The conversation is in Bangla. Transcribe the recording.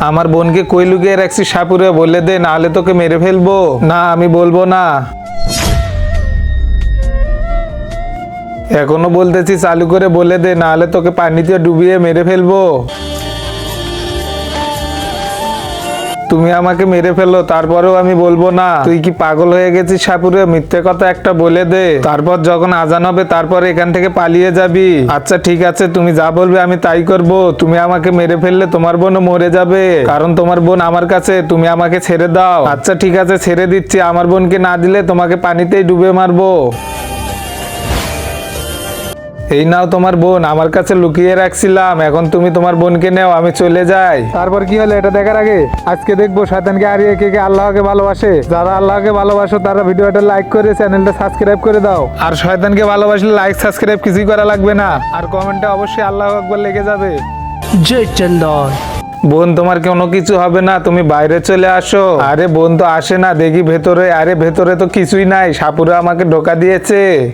আমার বোনকে কই লুকিয়ে রাখছি সাপুরে, বলে দে, না হলে তোকে মেরে ফেলবো। না, আমি বলবো না। এখনো বলতেছি, চালু করে বলে দে, না হলে তোকে পানিতে ডুবিয়ে মেরে ফেলবো। তুমি আমাকে মেরে ফেলো, তারপরেও আমি বলবো না। তুই কি পাগল হয়ে গেছিস সাপুরে? মিথ্যে কথা একটা বলে দে, তারপর যখন আজান হবে তারপর এখান থেকে পালিয়ে যাবি। আচ্ছা ঠিক আছে, তুমি যা বলবে আমি তাই করব। তুমি আমাকে মেরে ফেললে তোমার বোনও মরে যাবে, কারণ তোমার বোন আমার কাছে। তুমি আমাকে ছেড়ে দাও। আচ্ছা ঠিক আছে, ছেড়ে দিচ্ছি। আমার বোনকে না দিলে তোমাকে পানিতেই ডুবে মারবো। এই নাও তোমার বোন, আমার কাছে লুকিয়ে রাখছিলাম। এখন তুমি তোমার বোনকে নাও, আমি চলে যাই। তারপর কি হলো এটা দেখার আগে আজকে দেখবো শয়তানকে হারিয়ে কে কে আল্লাহকে ভালোবাসে। যারা আল্লাহকে ভালোবাসো তারা ভিডিওটা লাইক করে চ্যানেলটা সাবস্ক্রাইব করে দাও। আর শয়তানকে ভালোবাসলে লাইক সাবস্ক্রাইব কিছুই করা লাগবে না, আর কমেন্টে অবশ্যই আল্লাহু আকবার লেগে যাবে। জয় চন্দন। বোন, তোমার কোনো কিছু হবে না, তুমি বাইরে চলে আসো। আরে বোন তো আসে না, দেখি ভেতরে। আরে ভেতরে তো কিছুই নাই, সাপুরে আমাকে ধোকা দিয়েছে।